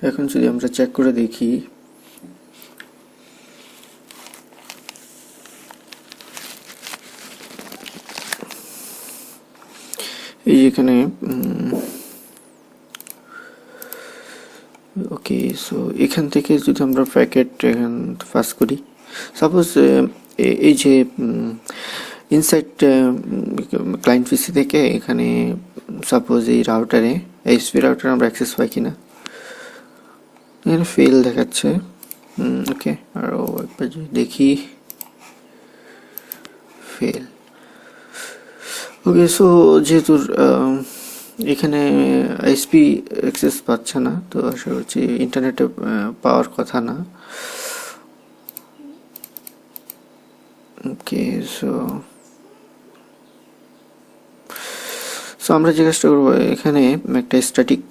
এখন যদি আমরা চেক করে দেখি, এই এখানে ওকে, সো এখান থেকে যদি আমরা প্যাকেট এখান পাস করি, সাপোজ এই যে ইনসাইড ক্লায়েন্ট পিসি থেকে এখানে সাপোজ এই রাউটারে এইচপি রাউটারে আমরা অ্যাক্সেস পাই কিনা, এখানে ফেল দেখাচ্ছে। ওকে, আরও একবার যদি দেখি, ফেল। ওকে, সো যেহেতু এখানে আইএসপি অ্যাক্সেস পাচ্ছে না, তো আশা করছি ইন্টারনেটে পাওয়ার কথা না। ওকে, সো আমরা যে কাজটা করবো, এখানে একটা স্ট্যাটিক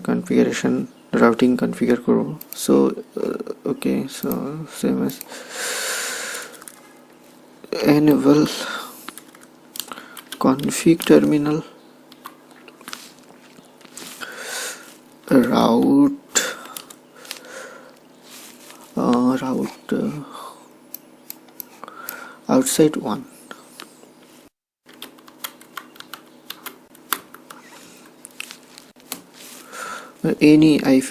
কনফিগারেশন রাউটিং কনফিগার করব। So okay, so same S enable config terminal route outside one. Any IP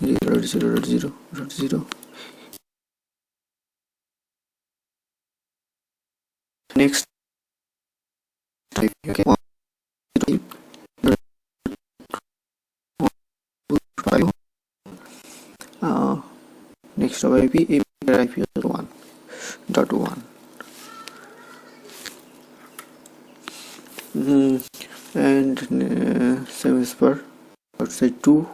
0.0.0.0. Next okay. Next of IP IP 1.1. And same as per outside 2,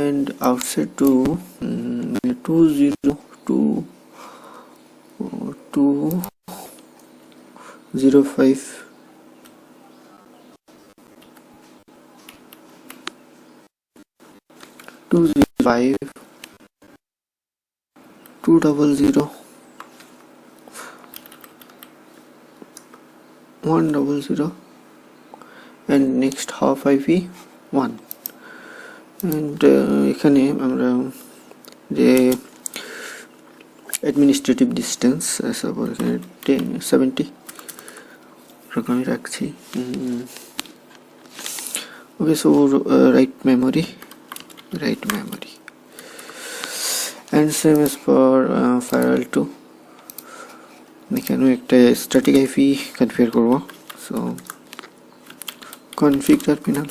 and outside 2 2.0.2.0.5 2.0.5 2.0 1.0, and next half IP 1. and এখানে আমরা যে administrative distance suppose এখানে 70 রকমই রাখছি। Okay, so right memory and same as for Firewall 2, এখানেও একটা static IP configure করব। So config terminal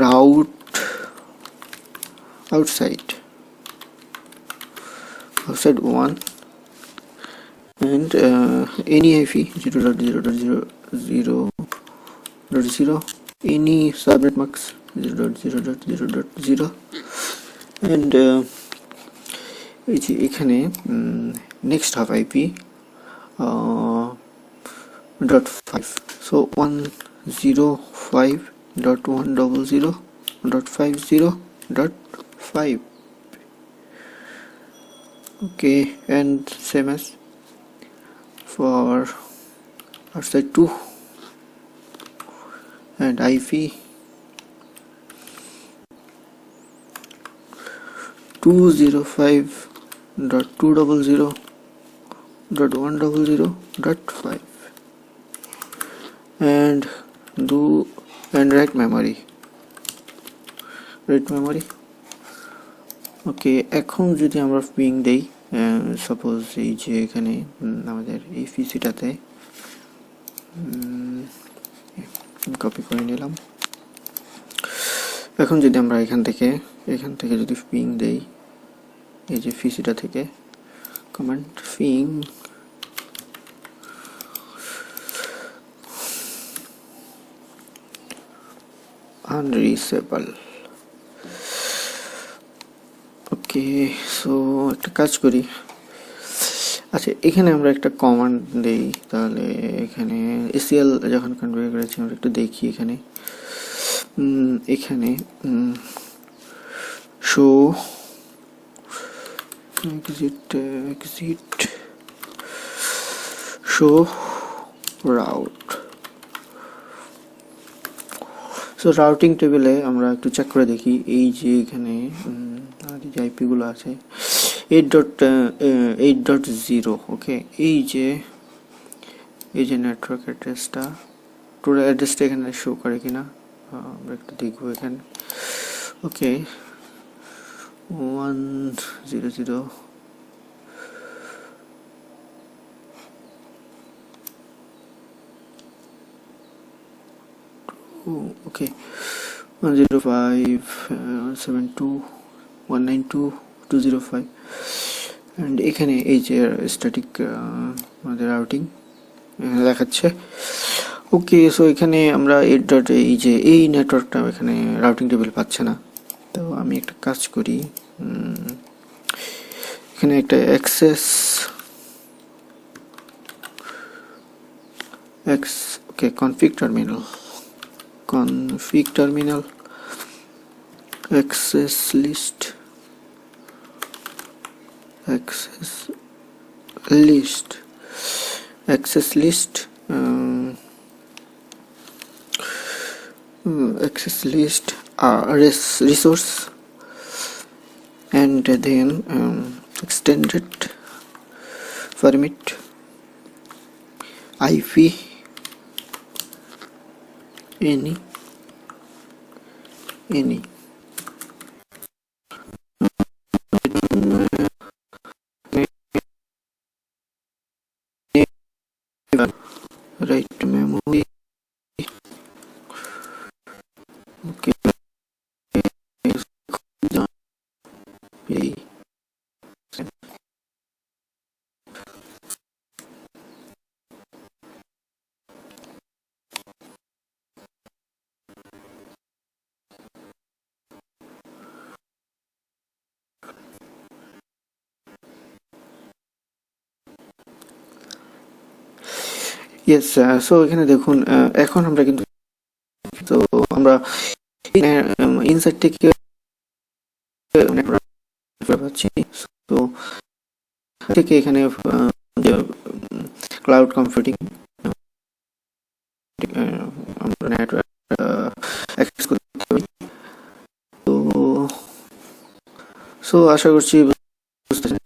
route outside 1, and any IP 0.0.0.0, any subnet max 0.0.0.0, and এই যে এখানে next half IP .5, so 105.100.50.5. okay, and same as for outside 2, and IP 205.200.100.5, and write memory. ওকে, এখন যদি আমরা ping দেই, suppose এই যে এখানে আমাদের এই পিসিটাতে কপি করে নিলাম। এখন যদি আমরা এখান থেকে যদি পিং দেই, এই যে পিসিটা থেকে কমান্ড পিং unreachable. ওকে, সো একটা কাজ করি, আচ্ছা এখানে আমরা একটা কমান্ড দেই, তাহলে এখানে ACL যখন কনফিগার করেছি আমরা একটু দেখি। এখানে show exit show route. So routing টেবিলে আমরা একটু চেক করে দেখি, এই যে এখানে আমাদের যে আইপিগুলো আছে 8.8.0, ওকে, এই যে নেটওয়ার্ক অ্যাড্রেসটা, টোটাল অ্যাড্রেসটা এখানে শো করে কিনা আমরা একটু দেখবো এখানে। ওকে, 100, ওকে, 105.172.192.205, অ্যান্ড এখানে এই যে স্ট্যাটিক আমাদের রাউটিং দেখাচ্ছে। ওকে, সো এখানে আমরা এই যে এই নেটওয়ার্কটা এখানে রাউটিং টেবিল পাচ্ছে না। তো আমি একটা কাজ করি, এখানে একটা okay, config terminal access list resource, and then extended permit IP any right memory, okay, yes. So এখানে দেখুন, এখন আমরা কিন্তু, তো আমরা ইনসাইড থেকে পাচ্ছি। তো থেকে এখানে ক্লাউড কম্পিউটিং আমরা নেটওয়ার্ক অ্যাক্সেস করতে পারি। তো সো আশা করছি বুঝতেছেন।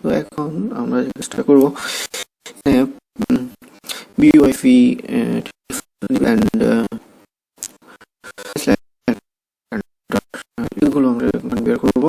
তো এখন আমরা চেষ্টা করবো বিওয়াইফি অ্যান্ড এগুলো আমরা বের করবো।